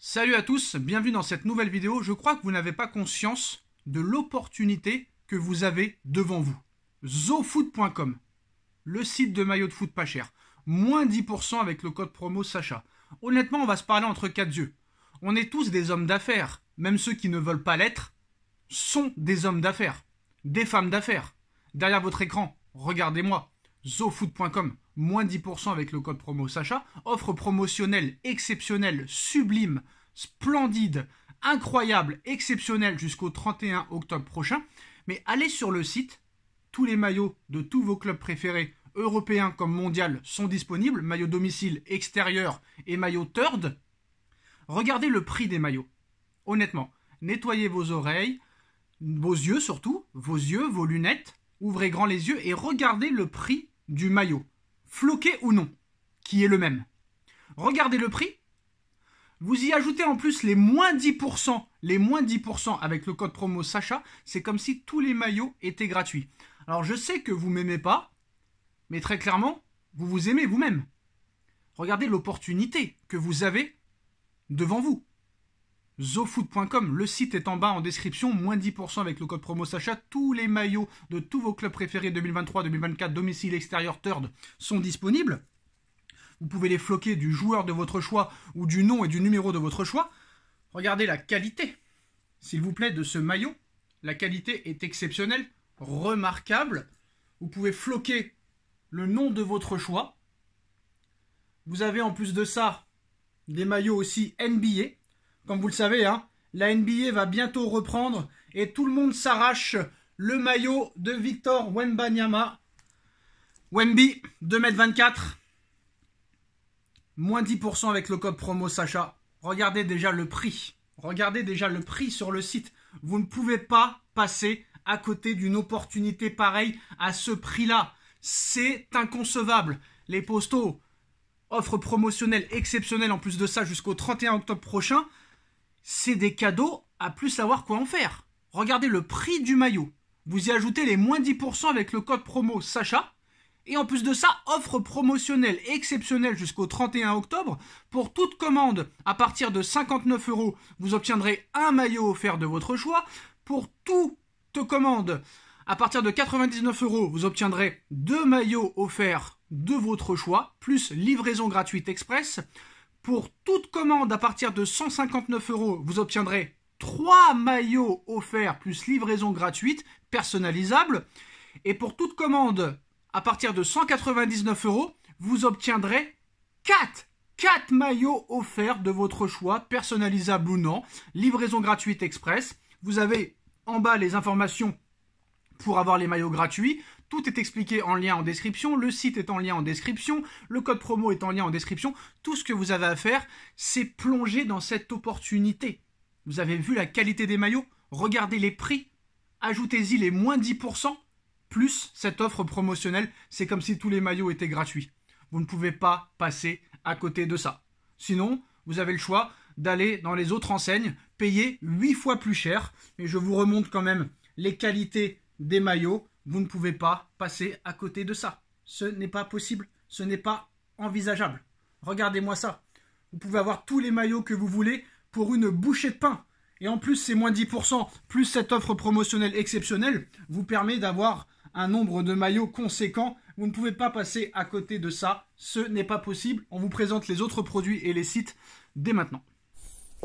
Salut à tous, bienvenue dans cette nouvelle vidéo. Je crois que vous n'avez pas conscience de l'opportunité que vous avez devant vous. Zofoot.com, le site de maillots de foot pas cher. Moins 10% avec le code promo Sacha. Honnêtement, on va se parler entre quatre yeux. On est tous des hommes d'affaires. Même ceux qui ne veulent pas l'être sont des hommes d'affaires. Des femmes d'affaires. Derrière votre écran, regardez-moi. Zofoot.com, moins 10% avec le code promo Sacha. Offre promotionnelle exceptionnelle, sublime, splendide, incroyable, exceptionnelle jusqu'au 31 octobre prochain. Mais allez sur le site, tous les maillots de tous vos clubs préférés, européens comme mondial, sont disponibles. Maillot domicile, extérieur et maillot third. Regardez le prix des maillots. Honnêtement, nettoyez vos oreilles, vos yeux surtout, vos lunettes. Ouvrez grand les yeux et regardez le prix du maillot, floqué ou non, qui est le même. Regardez le prix. Vous y ajoutez en plus les moins 10% avec le code promo Sacha. C'est comme si tous les maillots étaient gratuits. Alors je sais que vous m'aimez pas, mais très clairement, vous vous aimez vous-même. Regardez l'opportunité que vous avez devant vous. Zofoot.com, le site est en bas en description, moins 10% avec le code promo Sacha. Tous les maillots de tous vos clubs préférés 2023-2024, domicile, extérieur, third, sont disponibles. Vous pouvez les floquer du joueur de votre choix ou du nom et du numéro de votre choix. Regardez la qualité, s'il vous plaît, de ce maillot. La qualité est exceptionnelle, remarquable. Vous pouvez floquer le nom de votre choix. Vous avez en plus de ça des maillots aussi NBA. Comme vous le savez, la NBA va bientôt reprendre et tout le monde s'arrache le maillot de Victor Wembanyama. Wemby, 2,24 m. Moins 10% avec le code promo Sacha. Regardez déjà le prix. Regardez déjà le prix sur le site. Vous ne pouvez pas passer à côté d'une opportunité pareille à ce prix-là. C'est inconcevable. Les postaux, offre promotionnelle exceptionnelle en plus de ça jusqu'au 31 octobre prochain. C'est des cadeaux à plus savoir quoi en faire. Regardez le prix du maillot. Vous y ajoutez les moins 10% avec le code promo Sacha. Et en plus de ça, offre promotionnelle exceptionnelle jusqu'au 31 octobre. Pour toute commande à partir de 59 €, vous obtiendrez un maillot offert de votre choix. Pour toute commande à partir de 99 €, vous obtiendrez 2 maillots offerts de votre choix, plus livraison gratuite express. Pour toute commande à partir de 159 €, vous obtiendrez 3 maillots offerts plus livraison gratuite personnalisable. Et pour toute commande à partir de 199 €, vous obtiendrez 4 maillots offerts de votre choix, personnalisables ou non, livraison gratuite express. Vous avez en bas les informations pour avoir les maillots gratuits. Tout est expliqué en lien en description, le site est en lien en description, le code promo est en lien en description. Tout ce que vous avez à faire, c'est plonger dans cette opportunité. Vous avez vu la qualité des maillots, regardez les prix, ajoutez-y les moins 10%, plus cette offre promotionnelle, c'est comme si tous les maillots étaient gratuits. Vous ne pouvez pas passer à côté de ça. Sinon, vous avez le choix d'aller dans les autres enseignes, payer 8 fois plus cher. Mais je vous remonte quand même les qualités des maillots. Vous ne pouvez pas passer à côté de ça. Ce n'est pas possible, ce n'est pas envisageable. Regardez-moi ça. Vous pouvez avoir tous les maillots que vous voulez pour une bouchée de pain. Et en plus, ces moins 10%, plus cette offre promotionnelle exceptionnelle, vous permet d'avoir un nombre de maillots conséquent. Vous ne pouvez pas passer à côté de ça. Ce n'est pas possible. On vous présente les autres produits et les sites dès maintenant.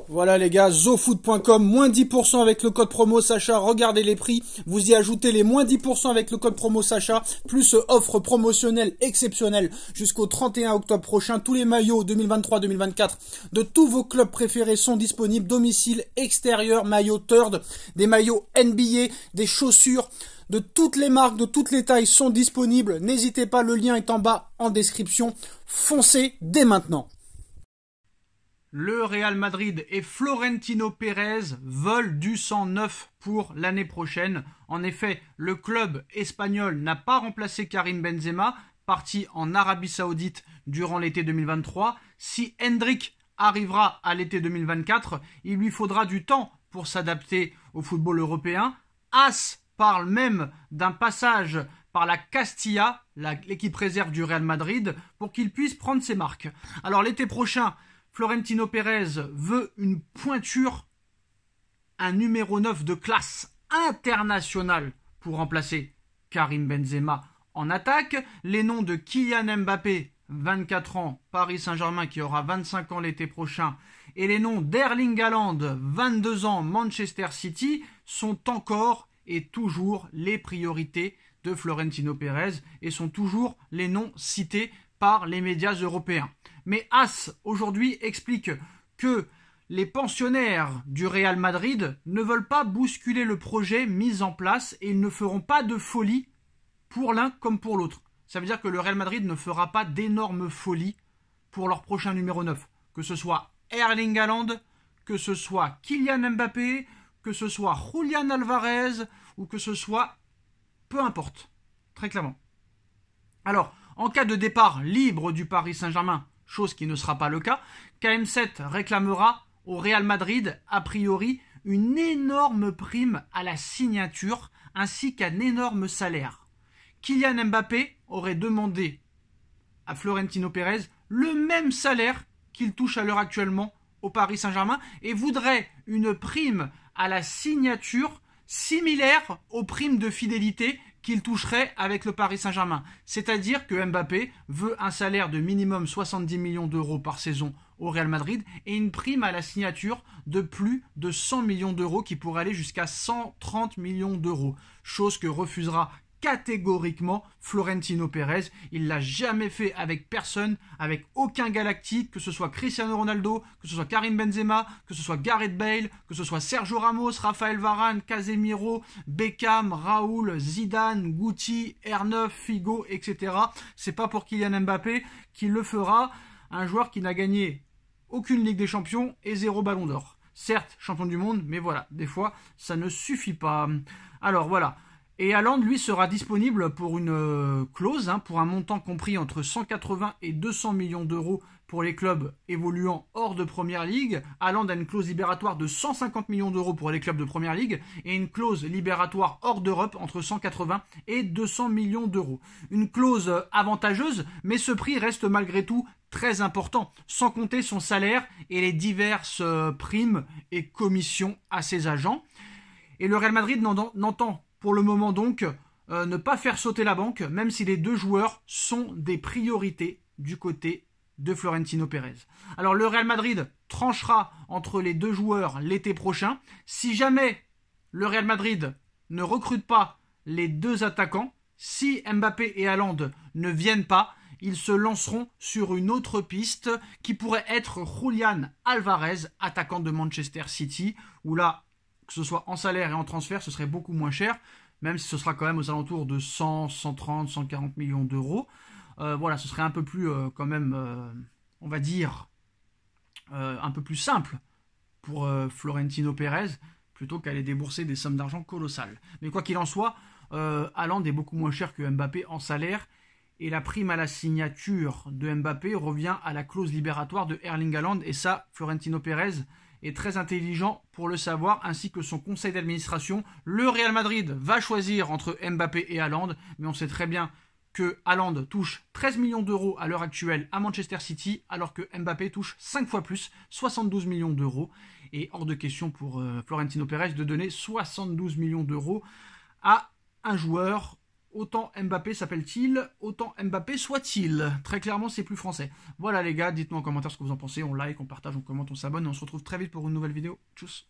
Voilà les gars, zofoot.com, moins 10% avec le code promo Sacha, regardez les prix, vous y ajoutez les moins 10% avec le code promo Sacha, plus offre promotionnelle exceptionnelle jusqu'au 31 octobre prochain. Tous les maillots 2023-2024 de tous vos clubs préférés sont disponibles, domicile, extérieur, maillot third, des maillots NBA, des chaussures de toutes les marques, de toutes les tailles sont disponibles. N'hésitez pas, le lien est en bas en description, foncez dès maintenant. Le Real Madrid et Florentino Pérez veulent du sang neuf pour l'année prochaine. En effet, le club espagnol n'a pas remplacé Karim Benzema, parti en Arabie Saoudite durant l'été 2023. Si Endrick arrivera à l'été 2024, il lui faudra du temps pour s'adapter au football européen. As parle même d'un passage par la Castilla, l'équipe réserve du Real Madrid, pour qu'il puisse prendre ses marques. Alors l'été prochain, Florentino Pérez veut une pointure, un numéro 9 de classe internationale pour remplacer Karim Benzema en attaque. Les noms de Kylian Mbappé, 24 ans, Paris Saint-Germain, qui aura 25 ans l'été prochain, et les noms d'Erling Haaland, 22 ans, Manchester City, sont encore et toujours les priorités de Florentino Pérez et sont toujours les noms cités par les médias européens. Mais AS aujourd'hui explique que les pensionnaires du Real Madrid ne veulent pas bousculer le projet mis en place et ils ne feront pas de folie pour l'un comme pour l'autre. Ça veut dire que le Real Madrid ne fera pas d'énormes folies pour leur prochain numéro 9. Que ce soit Erling Haaland, que ce soit Kylian Mbappé, que ce soit Julian Alvarez ou que ce soit... peu importe, très clairement. Alors, en cas de départ libre du Paris Saint-Germain, chose qui ne sera pas le cas, KM7 réclamera au Real Madrid, a priori, une énorme prime à la signature ainsi qu'un énorme salaire. Kylian Mbappé aurait demandé à Florentino Pérez le même salaire qu'il touche à l'heure actuellement au Paris Saint-Germain et voudrait une prime à la signature similaire aux primes de fidélité qu'il toucherait avec le Paris Saint-Germain. C'est-à-dire que Mbappé veut un salaire de minimum 70 millions d'euros par saison au Real Madrid et une prime à la signature de plus de 100 millions d'euros qui pourrait aller jusqu'à 130 millions d'euros. Chose que refusera catégoriquement Florentino Pérez. Il l'a jamais fait avec personne, avec aucun galactique, que ce soit Cristiano Ronaldo, que ce soit Karim Benzema, que ce soit Gareth Bale, que ce soit Sergio Ramos, Raphaël Varane, Casemiro, Beckham, Raoul, Zidane, Guti, R9, Figo, etc. C'est pas pour Kylian Mbappé qu'il le fera, un joueur qui n'a gagné aucune Ligue des Champions et 0 Ballon d'Or. Certes, champion du monde, mais voilà, des fois, ça ne suffit pas. Alors voilà. Et Haaland, lui, sera disponible pour une clause, pour un montant compris entre 180 et 200 millions d'euros pour les clubs évoluant hors de Première Ligue. Haaland a une clause libératoire de 150 millions d'euros pour les clubs de Première Ligue et une clause libératoire hors d'Europe entre 180 et 200 millions d'euros. Une clause avantageuse, mais ce prix reste malgré tout très important, sans compter son salaire et les diverses primes et commissions à ses agents. Et le Real Madrid n'entend pour le moment donc ne pas faire sauter la banque, même si les deux joueurs sont des priorités du côté de Florentino Pérez. Alors le Real Madrid tranchera entre les deux joueurs l'été prochain. Si jamais le Real Madrid ne recrute pas les deux attaquants, si Mbappé et Haaland ne viennent pas, ils se lanceront sur une autre piste qui pourrait être Julian Alvarez, attaquant de Manchester City, où là, que ce soit en salaire et en transfert, ce serait beaucoup moins cher, même si ce sera quand même aux alentours de 100, 130, 140 millions d'euros. Voilà, ce serait un peu plus, quand même, on va dire, un peu plus simple pour Florentino Pérez, plutôt qu'aller débourser des sommes d'argent colossales. Mais quoi qu'il en soit, Haaland est beaucoup moins cher que Mbappé en salaire, et la prime à la signature de Mbappé revient à la clause libératoire de Erling Haaland, et ça, Florentino Pérez est très intelligent pour le savoir, ainsi que son conseil d'administration. Le Real Madrid va choisir entre Mbappé et Haaland, mais on sait très bien que Haaland touche 13 millions d'euros à l'heure actuelle à Manchester City, alors que Mbappé touche 5 fois plus, 72 millions d'euros. Et hors de question pour Florentino Pérez de donner 72 millions d'euros à un joueur. Autant Mbappé s'appelle-t-il, autant Mbappé soit-il. Très clairement, c'est plus français. Voilà les gars, dites-nous en commentaire ce que vous en pensez. On like, on partage, on commente, on s'abonne et on se retrouve très vite pour une nouvelle vidéo. Tchuss.